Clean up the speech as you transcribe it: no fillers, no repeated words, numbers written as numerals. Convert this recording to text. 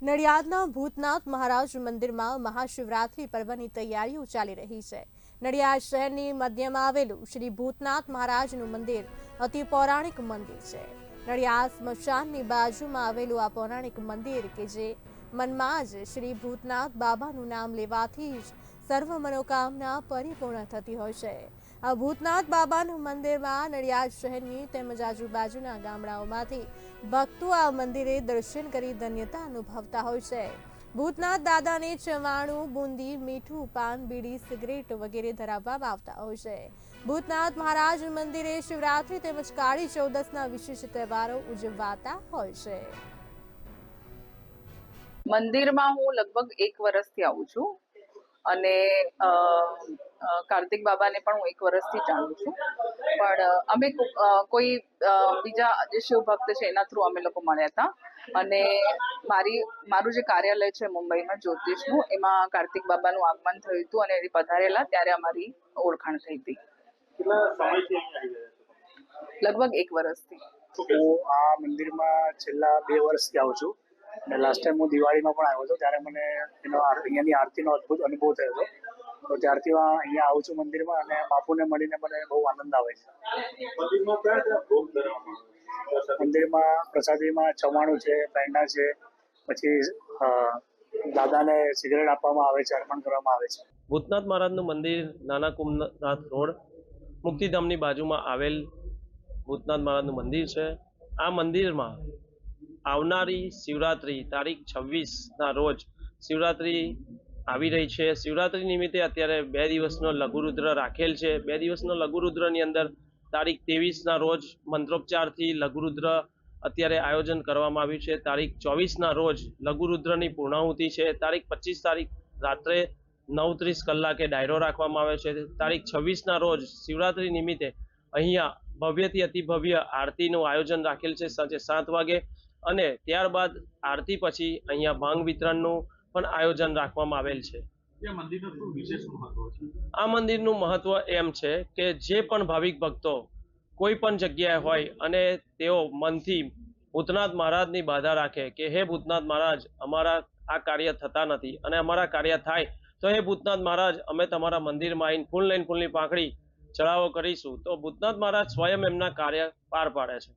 નડિયાદના ભૂતનાથ મહારાજ મંદિરમાં મહાશિવરાત્રી પર્વની તૈયારીઓ ચાલી રહી છે। નડિયાદ શહેરની મધ્યમાં આવેલું શ્રી ભૂતનાથ મહારાજનું મંદિર અતિ પૌરાણિક મંદિર છે। નડિયાદ સ્મશાનની બાજુમાં આવેલું આ પૌરાણિક મંદિર કે જે મનમાં જ શ્રી ભૂતનાથ બાબાનું નામ લેવાથી જ સર્વ મનોકામના પરિપૂર્ણ થતી હોય છે। આ ભૂતનાથ બાબાનું મંદિરમાં નડિયાદ શહેરની તેમજ આજુબાજુના ગામડાઓમાંથી ભક્તો આ મંદિરે દર્શન કરી ધન્યતા અનુભવતા હોય છે। ભૂતનાથ દાદાને ચવાણું, બુંદી, મીઠું, પાન, બીડી, સિગરેટ વગેરે ધરાવવામાં આવતા હોય છે। ભૂતનાથ મહારાજ મંદિરે શિવરાત્રી તેમજ કાળી ચૌદસના વિશેષ તહેવારો ઉજવાતા હોય છે। મંદિરમાં હું લગભગ 1 વર્ષથી આવું છું અને કાર્તિક બાબાને પણ હું 1 વર્ષથી જાણું છું, પણ અમે કોઈ બીજા જે શિવ ભક્ત છે એના થ્રુ અમે લોકો મળ્યા હતા અને મારું જે કાર્યાલય છે મુંબઈમાં જ્યોતિષનું, એમાં કાર્તિક બાબાનું આગમન થયું હતું અને એ પધારેલા ત્યારે અમારી ઓળખાણ થઈ હતી। લગભગ 1 વર્ષથી હું આ મંદિરમાં છેલ્લા 2 વર્ષથી આવું છું અને લાસ્ટ ટાઈમ હું દિવાળીમાં પણ આવ્યો હતો ત્યારે મને અહીંયાની આરતીનો અદ્ભુત અનુભવ થયો હતો। તો ત્યારથી હું અહીંયા આવું છું મંદિરમાં અને બાપુને મળીને મને બહુ આનંદ આવે છે। મંદિરમાં પ્રસાદીમાં ચવાણું છે, પેંડા છે, પછી દાદાને સિગરેટ આપવામાં આવે છે, અર્પણ કરવામાં આવે છે। ભૂતનાથ મહારાજનું મંદિર નાના કુંભનાથ રોડ મુક્તિધામની બાજુમાં આવેલ ભૂતનાથ મહારાજનું મંદિર છે। આ મંદિરમાં આવનારી શિવરાત્રી તારીખ 26ના રોજ શિવરાત્રી આવી રહી છે। શિવરાત્રી નિમિત્તે અત્યારે 2 દિવસનો લઘુરુદ્ર રાખેલ છે। 2 દિવસનો લઘુરુદ્રની અંદર તારીખ 23ના રોજ મંત્રોપચારથી લઘુરુદ્ર અત્યારે આયોજન કરવામાં આવ્યું છે। તારીખ 24ના રોજ લઘુરુદ્રની પૂર્ણાહુતિ છે। તારીખ 25 તારીખ રાત્રે 9:30 કલાકે ડાયરો રાખવામાં આવે છે। તારીખ 26ના રોજ શિવરાત્રી નિમિત્તે અહીંયા ભવ્યથી અતિ ભવ્ય આરતીનું આયોજન રાખેલ છે સાંજે 7 વાગે અને ત્યારબાદ આરતી પછી અહીંયા ભાંગ વિતરણનું પણ આયોજન રાખવામાં આવેલ છે। આ મંદિરનું મહત્વ એમ છે કે જે પણ ભાવિક ભક્તો કોઈ પણ જગ્યાએ હોય અને તેઓ મનથી ભૂતનાથ મહારાજની બાધા રાખે કે હે ભૂતનાથ મહારાજ, અમારા આ કાર્ય થતા નથી અને અમારા કાર્ય થાય તો હે ભૂતનાથ મહારાજ, અમે તમારા મંદિરમાં આવીને ફૂલ લઈને ફૂલની પાંખડી ચડાવો કરીશું, તો ભૂતનાથ મહારાજ સ્વયં એમના કાર્ય પાર પાડે છે।